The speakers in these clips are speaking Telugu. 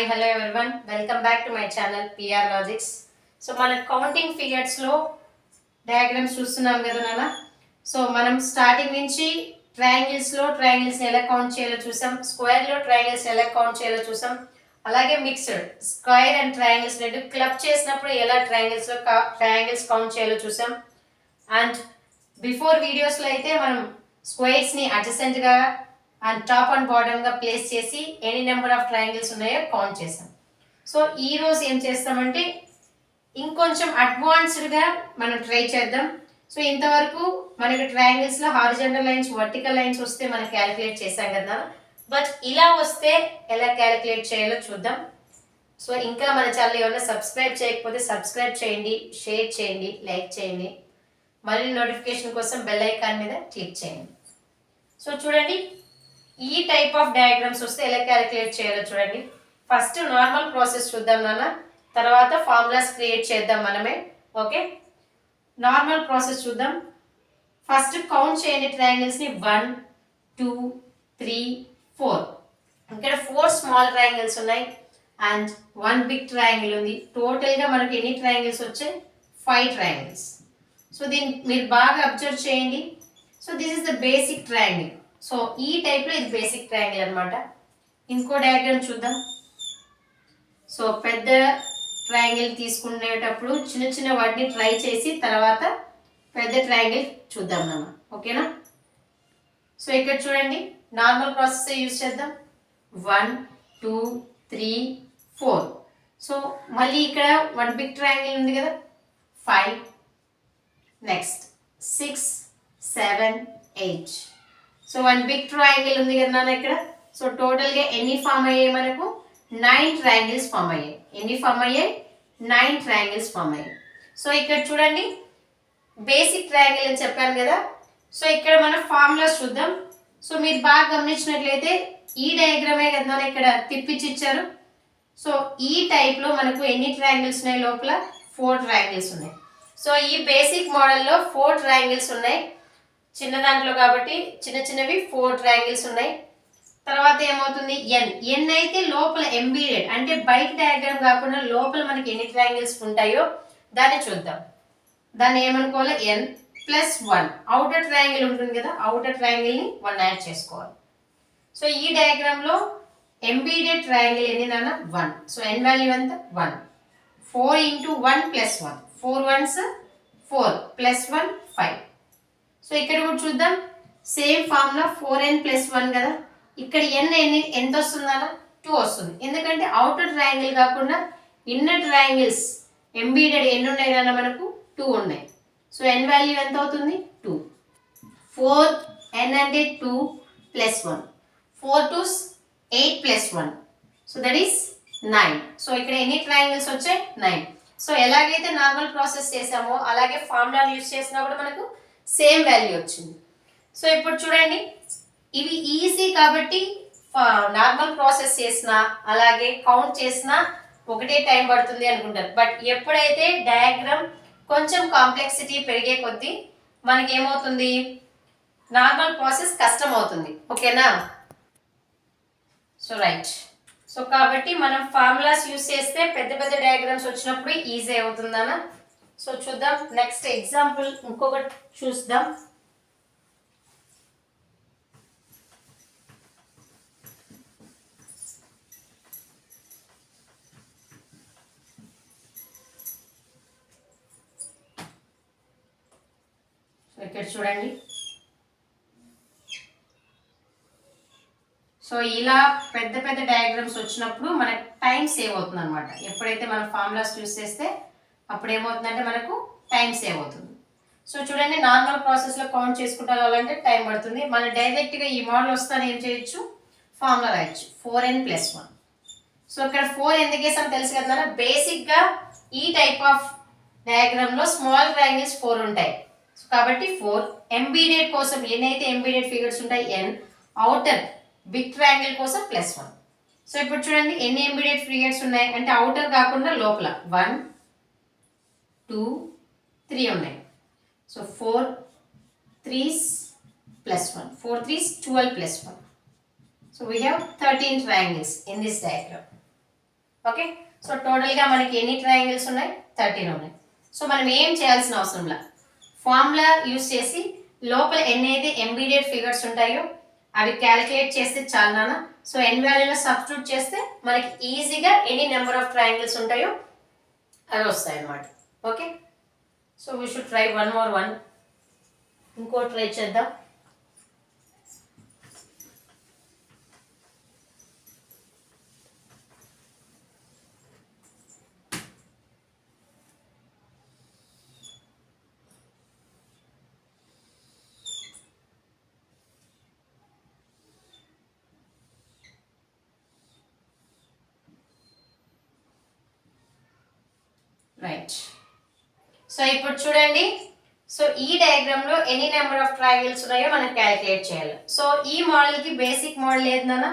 Hi, hello everyone. Welcome back to my channel PR Logics. So మన కౌంటింగ్ ఫిగర్స్ లో డయాగ్రామ్స్ చూస్తున్నాం కదా నాన్న. సో మనం స్టార్టింగ్ నుంచి ట్రయాంగిల్స్ ఎలా కౌంట్ చేయాలో చూసాం, స్క్వేర్ లో ట్రయాంగిల్స్ ఎలా కౌంట్ చేయాలో చూసాం, అలాగే మిక్స్డ్ స్క్వేర్ అండ్ ట్రయాంగిల్స్ రెండు క్లబ్ చేసినప్పుడు ఎలా ట్రయాంగిల్స్ కౌంట్ చేయాలో చూసాం. అండ్ బిఫోర్ వీడియోస్లో అయితే మనం స్క్వేర్స్ని అడ్జసెంట్గా అండ్ టాప్ అండ్ బాటమ్గా ప్లేస్ చేసి ఎనీ నెంబర్ ఆఫ్ ట్రయాంగిల్స్ ఉన్నాయో కౌంట్ చేసాం. సో ఈరోజు ఏం చేస్తామంటే ఇంకొంచెం అడ్వాన్స్డ్గా మనం ట్రై చేద్దాం. సో ఇంతవరకు మనకి ట్రయాంగిల్స్లో హారిజంటల్ లైన్స్, వర్టికల్ లైన్స్ వస్తే మనం క్యాలిక్యులేట్ చేసాం కదా, బట్ ఇలా వస్తే ఎలా క్యాలిక్యులేట్ చేయాలో చూద్దాం. సో ఇంకా మన ఛానల్ ఏమైనా సబ్స్క్రైబ్ చేయకపోతే సబ్స్క్రైబ్ చేయండి, షేర్ చేయండి, లైక్ చేయండి, మళ్ళీ నోటిఫికేషన్ కోసం బెల్ ఐకాన్ మీద క్లిక్ చేయండి. సో చూడండి, ఈ టైప్ ఆఫ్ డయాగ్రామ్స్ వస్తే ఎలా క్యాలిక్యులేట్ చేయాలో చూడండి. ఫస్ట్ నార్మల్ ప్రాసెస్ చూద్దాం నాన్న, తర్వాత ఫార్ములాస్ క్రియేట్ చేద్దాం మనమే. ఓకే, నార్మల్ ప్రాసెస్ చూద్దాం. ఫస్ట్ కౌంట్ చేయండి ట్రయాంగిల్స్ని. 1 2 3 4. ఇక్కడ 4 స్మాల్ ట్రయాంగిల్స్ ఉన్నాయి అండ్ 1 బిగ్ ట్రయాంగిల్ ఉంది. టోటల్గా మనకి ఎన్ని ట్రయాంగిల్స్ వచ్చాయి? 5 ట్రయాంగిల్స్. సో దీన్ని మీరు బాగా అబ్జర్వ్ చేయండి. So this is the basic triangle. So ఈ టైప్లో ఇది బేసిక్ ట్రయాంగిల్ అనమాట. ఇంకో డయాగ్రామ్ చూద్దాం. సో పెద్ద ట్రయాంగిల్ తీసుకునేటప్పుడు చిన్న చిన్న వాటిని ట్రై చేసి తర్వాత పెద్ద ట్రయాంగిల్ చూద్దాం నాన్న. ఓకేనా? సో ఇక్కడ చూడండి, నార్మల్ ప్రాసెస్ యూజ్ చేద్దాం. 1 2 3 4. సో మళ్ళీ ఇక్కడ 1 బిగ్ ట్రయాంగిల్ ఉంది కదా, 5, నెక్స్ట్ 6 7 8. సో 1 బిగ్ ట్రయాంగిల్ ఉంది కదా నాన్న ఇక్కడ. సో టోటల్గా ఎన్ని ఫామ్ అయ్యాయి మనకు? 9 ట్రయాంగిల్స్ ఫామ్ అయ్యాయి. ఎన్ని ఫామ్ అయ్యాయి? 9 ట్రయాంగిల్స్ ఫామ్ అయ్యాయి. సో ఇక్కడ చూడండి, బేసిక్ ట్రయాంగిల్ అని చెప్పాను కదా. సో ఇక్కడ మనం ఫార్ములాస్ చూద్దాం. సో మీరు బాగా గమనించినట్లయితే ఈ డయాగ్రామే కదా ఇక్కడ తిప్పించి ఇచ్చారు. సో ఈ టైప్లో మనకు ఎన్ని ట్రయాంగిల్స్ ఉన్నాయి? లోపల 4 ట్రయాంగిల్స్ ఉన్నాయి. సో ఈ బేసిక్ మోడల్లో 4 ట్రయాంగిల్స్ ఉన్నాయి. చిన్న దాంట్లో కాబట్టి చిన్న చిన్నవి 4 ట్రయాంగిల్స్ ఉన్నాయి. తర్వాత ఏమవుతుంది? ఎన్ అయితే లోపల ఎంబీడెడ్ అంటే బయట డయాగ్రామ్ కాకుండా లోపల మనకి ఎన్ని ట్రయాంగిల్స్ ఉంటాయో దాన్ని చూద్దాం. దాన్ని ఏమనుకోవాలి? n+1. అవుటర్ ట్రయాంగిల్ ఉంటుంది కదా, అవుటర్ ట్రయాంగిల్ని 1 యాడ్ చేసుకోవాలి. సో ఈ డయాగ్రామ్లో ఎంబీడెడ్ ట్రయాంగిల్ ఎన్ని నాన్న? 1. సో n వాల్యూ ఎంత? 1. 4 × 1 + 1. 4 1s 4 + 1 5. సో ఇక్కడ కూడా చూద్దాం, సేమ్ ఫార్ములా 4n+1 కదా. ఇక్కడ ఎంత వస్తుందన్న? 2 వస్తుంది. ఎందుకంటే అవుటర్ ట్రయాంగిల్ కాకుండా ఇన్నర్ ట్రయాంగిల్స్ ఎంబీడెడ్ ఎన్ని ఉన్నాయి అన్న? మనకు 2 ఉన్నాయి. సో n వాల్యూ ఎంత అవుతుంది? 2. 4n అంటే 2 + 1. 4 2s 8 + 1. So that is 9. So ఇక్కడ ఎన్ని ట్రయాంగిల్స్ వచ్చాయి? 9. సో ఎలాగైతే నార్మల్ ప్రాసెస్ చేసామో అలాగే ఫార్ములా యూజ్ చేసినా కూడా మనకు సేమ్ వాల్యూ వచ్చింది. సో ఇప్పుడు చూడండి, ఇవి ఈజీ కాబట్టి నార్మల్ ప్రాసెస్ చేసినా అలాగే కౌంట్ చేసినా ఒకటే టైం పడుతుంది అనుకుంటారు. బట్ ఎప్పుడైతే డయాగ్రామ్ కొంచెం కాంప్లెక్సిటీ పెరిగే కొద్దీ మనకి ఏమవుతుంది? నార్మల్ ప్రాసెస్ కష్టం అవుతుంది. ఓకేనా? So right. సో కాబట్టి మనం ఫార్ములాస్ యూజ్ చేస్తే పెద్ద పెద్ద డయాగ్రామ్స్ వచ్చినప్పుడు ఈజీ అవుతుందనా. సో చూద్దాం, నెక్స్ట్ ఎగ్జాంపుల్ ఇంకొకటి చూద్దాం. ఇక్కడ చూడండి, సో ఇలా పెద్ద పెద్ద డయాగ్రామ్స్ వచ్చినప్పుడు మనకు టైం సేవ్ అవుతుంది అనమాట. ఎప్పుడైతే మనం ఫార్ములాస్ యూజ్ చేస్తే అప్పుడు ఏమవుతుందంటే మనకు టైం సేవ్ అవుతుంది. సో చూడండి, నార్మల్ ప్రాసెస్లో కౌంట్ చేసుకుంటా రావాలంటే టైం పడుతుంది. మనం డైరెక్ట్గా ఈ మోడల్ వస్తాను ఏం చేయొచ్చు? ఫార్ములా రాయొచ్చు, 4n+1. సో ఇక్కడ 4 ఎందుకు వేసామో తెలుసు కదా. బేసిక్గా ఈ టైప్ ఆఫ్ డయాగ్రామ్లో స్మాల్ ట్రయాంగిల్స్ 4 ఉంటాయి. సో కాబట్టి 4. ఎంబీడెడ్ కోసం ఎన్నైతే ఎంబీడెడ్ ఫిగర్స్ ఉంటాయి n, అవుటర్ బిగ్ ట్రయాంగిల్ కోసం +1. సో ఇప్పుడు చూడండి, ఎన్ని ఎంబీడెడ్ ఫిగర్స్ ఉన్నాయి అంటే అవుటర్ కాకుండా లోపల 1 2 3 ఉన్నాయి. So 4 3s +1. 4 3s 12 + 1. So we have 13 triangles in this diagram. Okay. So టోటల్గా మనకి ఎన్ని ట్రయాంగిల్స్ ఉన్నాయి? 13 ఉన్నాయి. సో మనం ఏం చేయాల్సిన అవసరంలా, ఫార్ములా యూస్ చేసి లోపల ఎన్నైతే ఎంబీడెడ్ ఫిగర్స్ ఉంటాయో అవి క్యాలిక్యులేట్ చేస్తే చాలు నాన్న. సో ఎన్ వాల్యూలో సబ్స్టిట్యూట్ చేస్తే మనకి ఈజీగా ఎనీ నెంబర్ ఆఫ్ ట్రయాంగిల్స్ ఉంటాయో అవి వస్తాయి అన్నమాట. Okay. So we should try one. ఇంకో ట్రై చేద్దాం. రైట్. సో ఇప్పుడు చూడండి, సో ఈ డయాగ్రామ్ లో ఎన్ని నెంబర్ ఆఫ్ ట్రయాంగిల్స్ ఉన్నాయో మనం క్యాలిక్యులేట్ చేయాలి. సో ఈ మోడల్ కి బేసిక్ మోడల్ ఏందన్నా?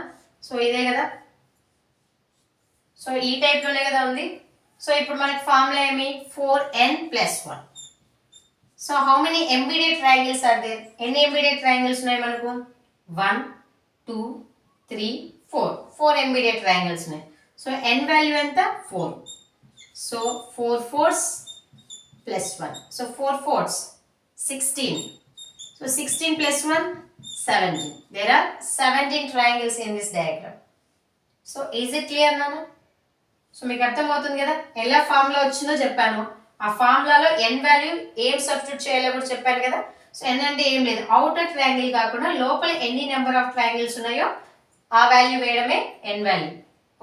సో ఇదే కదా. సో ఈ టైప్ లోనే కదా ఉంది. సో ఇప్పుడు మనకి ఫార్ములా ఏమి? 4n+1. So how many embedded triangles are there? ఎన్ని ఎంబీడెడ్ ట్రయాంగిల్స్ ఉన్నాయి మనకు? 1 2 3 4. 4 ఎంబీడెడ్ ట్రయాంగిల్స్ ఉన్నాయి. సో n వాల్యూ ఎంత? 4. So 4 4s plus 1. So 4 4s 16. So 16 plus 1 17. There are 17 triangles in this diagram. So is it clear Nana? So మీకు అర్థమవుతుంది కదా ఎలా ఫార్ములా వచ్చిందో చెప్పాను. ఆ ఫార్ములాలో n వాల్యూ ఏం సబ్స్టిట్యూట్ చేయాలో కూడా చెప్పాను కదా. సో n అంటే ఏం లేదు, అవుటర్ ట్రయాంగిల్ కాకుండా లోపల ఎన్ని నెంబర్ ఆఫ్ ట్రయాంగిల్స్ ఉన్నాయో ఆ వాల్యూ వేయడమే n value.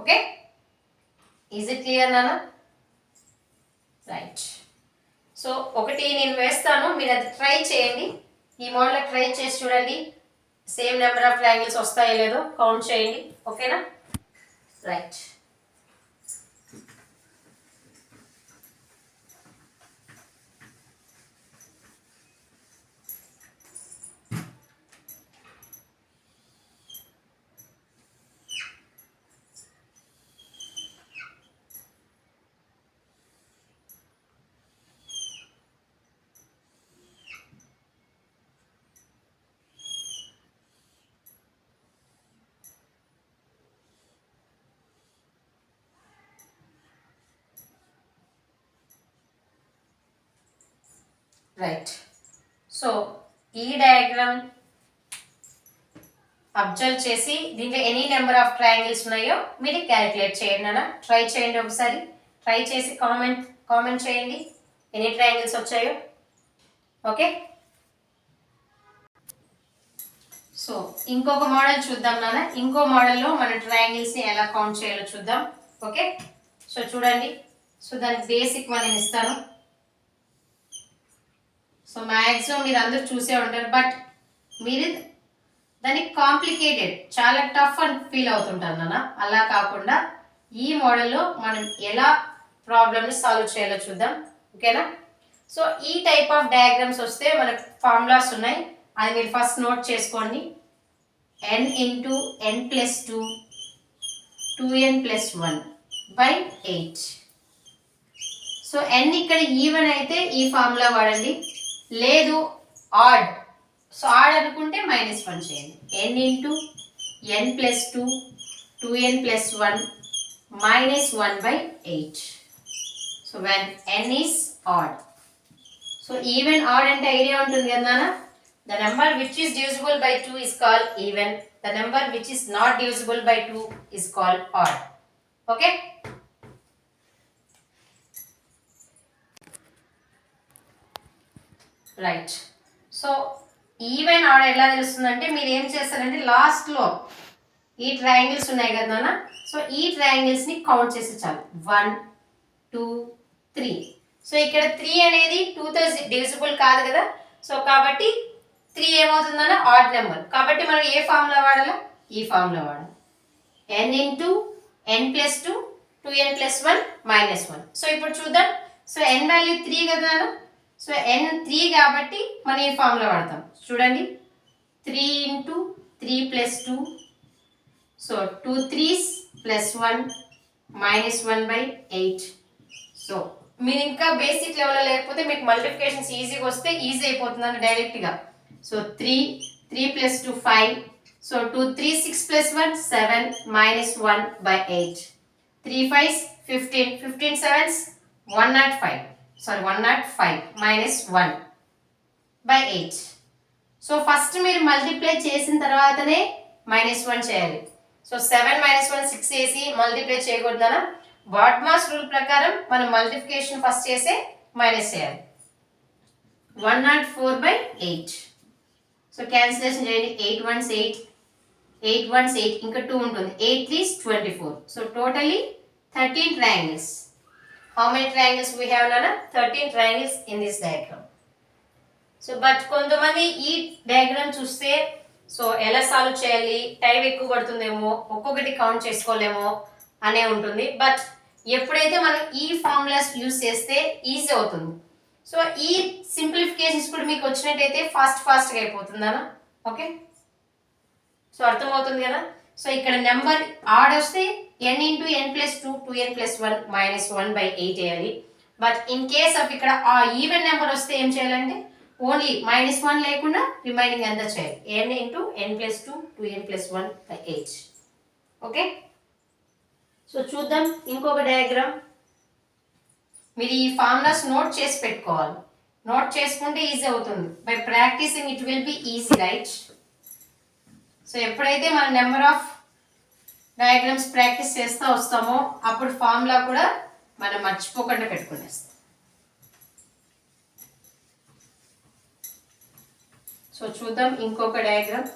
Okay, is it clear నానా? రైట్. సో ఒకటి నేను వేస్తాను, మీరు అది ట్రై చేయండి. ఈ మోడల్ ట్రై చేసి చూడండి, సేమ్ నెంబర్ ఆఫ్ ట్రయాంగిల్స్ వస్తాయో లేదో కౌంట్ చేయండి. ఓకేనా? రైట్. రైట్. సో ఈ డయాగ్రామ్ అబ్జర్వ్ చేసి దీంట్లో ఎనీ నెంబర్ ఆఫ్ ట్రయాంగిల్స్ ఉన్నాయో మీరు క్యాలిక్యులేట్ చేయండి అన్న. ట్రై చేయండి, ఒకసారి ట్రై చేసి కామెంట్ చేయండి ఎన్ని ట్రయాంగిల్స్ వచ్చాయో. ఓకే. సో ఇంకొక మోడల్ చూద్దాం నాన్న. ఇంకో మోడల్లో మన ట్రయాంగిల్స్ని ఎలా కౌంట్ చేయాలో చూద్దాం. ఓకే. సో చూడండి, సో దానికి బేసిక్ వన్ నేను ఇస్తాను. సో మ్యాక్సిమం మీరు అందరూ చూసే ఉంటారు, బట్ మీరు దానికి కాంప్లికేటెడ్ చాలా టఫ్ అని ఫీల్ అవుతుంటారు నాన్న. అలా కాకుండా ఈ మోడల్లో మనం ఎలా ప్రాబ్లమ్ని సాల్వ్ చేయాలో చూద్దాం. ఓకేనా? సో ఈ టైప్ ఆఫ్ డయాగ్రామ్స్ వస్తే మనకు ఫార్ములాస్ ఉన్నాయి, అది మీరు ఫస్ట్ నోట్ చేసుకోండి. n into n plus 2 2n plus 1 by 8. So n ఇక్కడ ఈవెన్ అయితే ఈ ఫార్ములా వాడండి, లేదు ఆడ్, సో ఆడ్ అనుకుంటే -1 చేయండి. n into n plus 2 2n plus 1 -1 by 8. So when n is odd, so even odd అంటే ఐడియా ఉంటుంది కదా నాన్న. The number which is divisible by 2 is called even. The number which is not divisible by 2 is called odd. Okay? Right. So even odd ఎలా తెలుస్తుందంటే మీరు ఏం చేస్తారంటే లాస్ట్ లో ఈ ట్రయాంగిల్స్ ఉన్నాయి కదా నాన్న, సో ఈ ట్రయాంగిల్స్ ని కౌంట్ చేసి చాలు. 1 2 3. సో ఇక్కడ 3 అనేది 2 తో డివిజిబుల్ కాదు కదా, సో కాబట్టి 3 ఏమవుతుందన్న ఆడ్ నెంబర్. కాబట్టి మనం ఏ ఫార్ములా వాడాలా? ఈ ఫార్ములా వాడాలి. n into n plus 2 2n plus 1 -1. So ఇప్పుడు చూద్దాం. సో n వాల్యూ 3 కదా, సో n 3 కాబట్టి మనం ఈ ఫార్ములా వాడతాం. చూడండి, 3 into 3 plus 2, so 2 3s plus 1 -1 by 8. So మీరు ఇంకా బేసిక్ లెవెల్లో లేకపోతే మీకు మల్టిప్లికేషన్స్ ఈజీగా వస్తే ఈజీ అయిపోతుందని డైరెక్ట్గా. So 3 plus 2 5. So 2 3 6 plus 1 7 -1 by 8. 3 5s 15, 15 sevens 105, sorry 105 minus 1 by 8. So first మీరు మల్టిప్లై చేసిన తర్వాతనే -1 చేయాలి. సో 7 - 1 6 చేసి మల్టిప్లై చేయకూడదనా? బాడ్మాస్ రూల్ ప్రకారం మనం మల్టిప్లికేషన్ ఫస్ట్ చేసే మైనస్ చేయాలి. 104/8. సో క్యాన్సిలేషన్ చేయండి. 8 ones 8, 8 ones 8, ఇంకా 2 ఉంటుంది. 8 3s 24. So totally 13 triangles. How many triangles we have, Nana? 13 triangles in this diagram. So but కొంతమంది ఈ డయాగ్రామ్ చూస్తే సో ఎలా సాల్వ్ చేయాలి, టైం ఎక్కువ పడుతుందేమో, ఒక్కొక్కటి కౌంట్ చేసుకోలేమో అనే ఉంటుంది. బట్ ఎప్పుడైతే మనం ఈ ఫార్ములాస్ యూజ్ చేస్తే ఈజీ అవుతుంది. సో ఈ సింప్లిఫికేషన్స్ కూడా మీకు వచ్చినట్టయితే ఫాస్ట్గా అయిపోతుందా? ఓకే, సో అర్థమవుతుంది కదా. సో ఇక్కడ నెంబర్ ఆడ్ వస్తే n into n plus 2 2n plus 1 -1/8 వేయాలి. బట్ ఇన్ కేస్ ఆఫ్ ఇక్కడ ఆ ఈవెన్ నెంబర్ వస్తే ఏం చేయాలంటే ఓన్లీ -1 లేకుండా రిమైనింగ్ అంతా చేయాలి. n into n plus 2 2n plus 1/8. Okay, so చూద్దాం ఇంకొక డయాగ్రామ్. మీరు ఈ ఫార్ములాస్ నోట్ చేసి పెట్టుకోవాలి. నోట్ చేసుకుంటే ఈజీ అవుతుంది. By practicing it will be easy, right? So ఎప్పుడైతే మన నెంబర్ ఆఫ్ డయాగ్రామ్స్ ప్రాక్టీస్ చేస్తూ వస్తామో అప్పుడు ఫార్ములా కూడా మనం మర్చిపోకుండా పెట్టుకునేస్తాం. సో చూద్దాం ఇంకొక డయాగ్రామ్.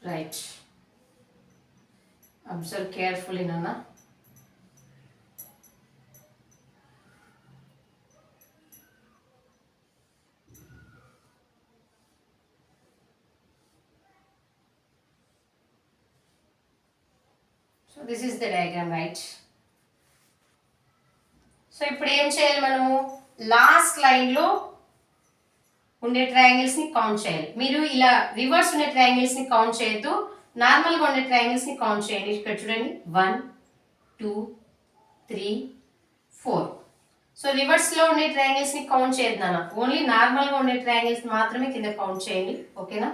రైట్, అబ్జర్వ్ కేర్ఫుల్లీ నాన్న. So this is the diagram, right? So ఇప్పుడు ఏం చేయాలి మనము? లాస్ట్ లైన్లో ఉండే ట్రయాంగిల్స్ని కౌంట్ చేయాలి. మీరు ఇలా రివర్స్ ఉండే ట్రయాంగిల్స్ని కౌంట్ చేయొద్దు, నార్మల్గా ఉండే ట్రయాంగిల్స్ని కౌంట్ చేయండి. ఇక్కడ చూడండి 1 2 3 4. సో రివర్స్లో ఉండే ట్రయాంగిల్స్ని కౌంట్ చేయొద్దు, ఓన్లీ నార్మల్గా ఉండే ట్రయాంగిల్స్ మాత్రమే కింద కౌంట్ చేయండి. ఓకేనా?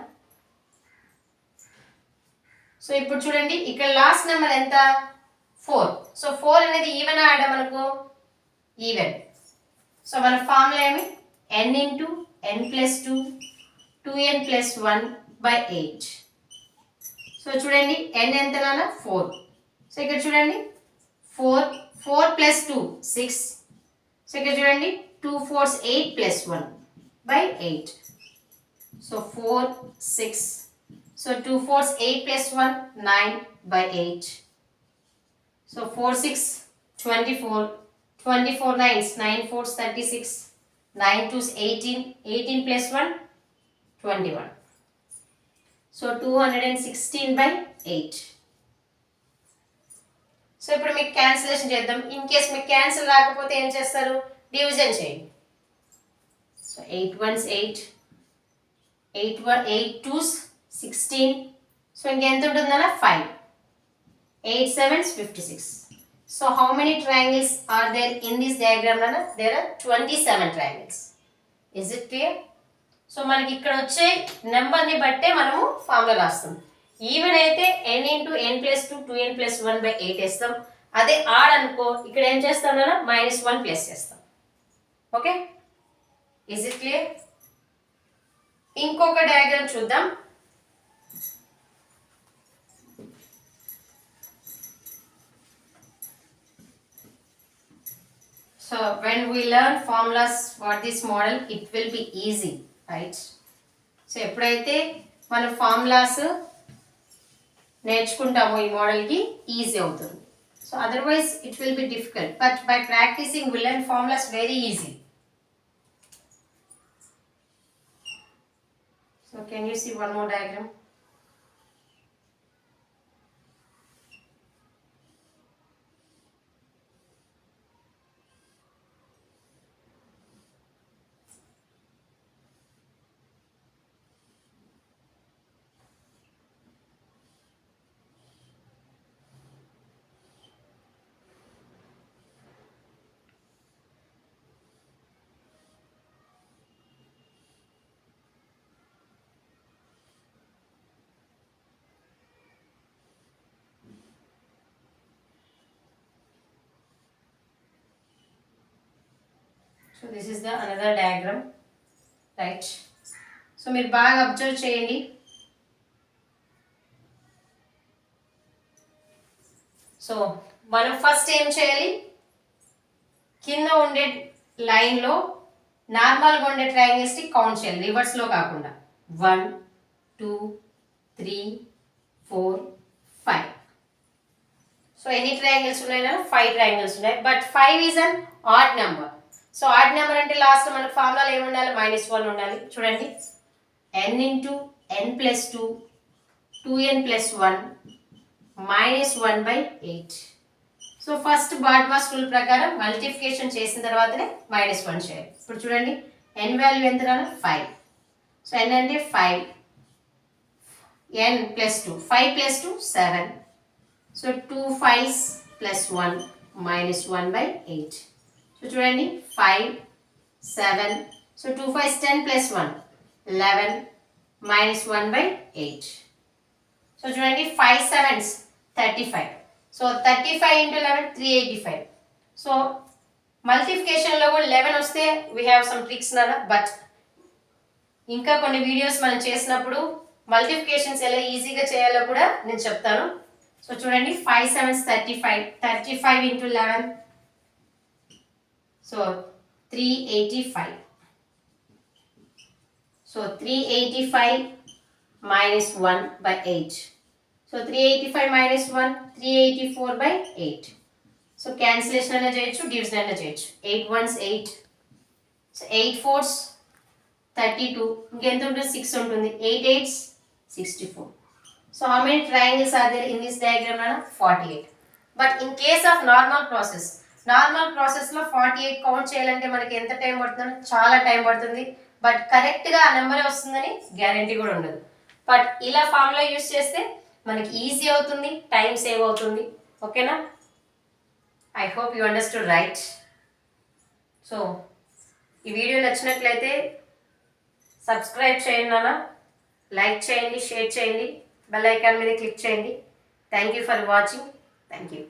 సో ఇప్పుడు చూడండి ఇక్కడ లాస్ట్ నెంబర్ ఎంత? 4. సో 4 అనేది ఈవెన్ ఆడ మనకు ఈవెన్. సో మన ఫార్ములా ఏమి? n into n plus 2 2n plus 1/8. So చూడండి n ఎంత నాన్న? 4. సో ఇక్కడ చూడండి 4 ప్లస్ 2 6. సో ఇక్కడ చూడండి 2 4s 8 plus 1/8. So 4 6. So 2 4s 8 plus 1 9/8. So 4 6 24. 24 9s 9 4s 36. 9 2s 18. 18 plus 1 21. So 216/8. So ఇప్పుడు మీకు క్యాన్సిలేషన్ చేద్దాం. ఇన్ కేస్ మీకు క్యాన్సిల్ రాకపోతే ఏం చేస్తారు? డివిజన్ చేయండి. So 8 1s 8. 8 2s 16. సో ఇంకెంత ఉంటుందన్న? 5. 8 7s 56. So how many triangles are there in this diagram అన్న? There are 27 triangles. Is it clear? So మనకి ఇక్కడ వచ్చే నెంబర్ని బట్టే మనము ఫార్ములా రాస్తాం. ఈవెన్ అయితే n into n plus 2 2n plus 1/8 వేస్తాం. అదే ఆడ్ అనుకో ఇక్కడ ఏం చేస్తాం అన్న? -1 ప్లస్ చేస్తాం. Okay, is it clear? ఇంకొక డయాగ్రామ్ చూద్దాం. So when we learn formulas for this model, it will be easy, right? So ఎప్పుడైతే మన ఫార్ములాస్ నేర్చుకుంటామో ఈ మోడల్కి ఈజీ అవుతుంది. So otherwise it will be difficult, but by practicing we learn formulas very easy. So can you see one more diagram? So this is the another diagram, right. So మీరు బాగా అబ్జర్వ్ చేయండి. సో మనం ఫస్ట్ ఏం చేయాలి, కింద ఉండే లైన్లో నార్మల్గా ఉండే ట్రయాంగిల్స్ని కౌంట్ చేయాలి, రివర్స్లో కాకుండా. 1 2 3 4 5. సో ఎన్ని ట్రయాంగిల్స్ ఉన్నాయి? 5 ట్రయాంగిల్స్ ఉన్నాయి. But 5 is an odd number. So odd number అంటే లాస్ట్ మనకు ఫార్ములాలో ఏమి ఉండాలి? -1 ఉండాలి. చూడండి, n into n plus 2 2n plus 1 -1/8. So first BODMAS rule ప్రకారం మల్టిప్లికేషన్ చేసిన తర్వాతనే -1 చేయాలి. ఇప్పుడు చూడండి, n వాల్యూ ఎంత రాను? 5. సో n అంటే 5, n plus 2, 5 plus 2 7. So 2 5s plus 1 -1/8. So చూడండి, 5 7. So 2 5s 10 plus 1 11 -1/8. సో చూడండి, 5 7s 35. So 35 into 11 385. సో మల్టిప్లికేషన్లో కూడా 11 వస్తే వీ హ్యావ్ సమ్ ట్రిక్స్ నానా. బట్ ఇంకా కొన్ని వీడియోస్ మనం చేసినప్పుడు మల్టిప్లికేషన్స్ ఎలా ఈజీగా చేయాలో కూడా నేను చెప్తాను. సో చూడండి, 5 7s 35. 35 into 11, so 385. So 385 -1/8. So 385 -1 384/8. So cancellation అయినా చేయొచ్చు, డివిజన్ అయినా చేయొచ్చు. 8 1s 8. So 8 4s 32. ఇంకెంత ఉంటుంది? 6 ఉంటుంది. 8 8s 64. So how many triangles are there in this diagram అన్న? 48. But in case of normal ప్రాసెస్లో 48 కౌంట్ చేయాలంటే మనకి ఎంత టైం పడుతుంది? చాలా టైం పడుతుంది. బట్ కరెక్ట్గా ఆ నెంబరే వస్తుందని గ్యారంటీ కూడా ఉండదు. బట్ ఇలా ఫార్ములా యూస్ చేస్తే మనకి ఈజీ అవుతుంది, టైం సేవ్ అవుతుంది. ఓకేనా? I hope you understood, right? So ఈ వీడియో నచ్చినట్లయితే సబ్స్క్రైబ్ చేయండి నాన్న, లైక్ చేయండి, షేర్ చేయండి, బెల్ ఐకాన్ మీద క్లిక్ చేయండి. Thank you for watching. Thank you.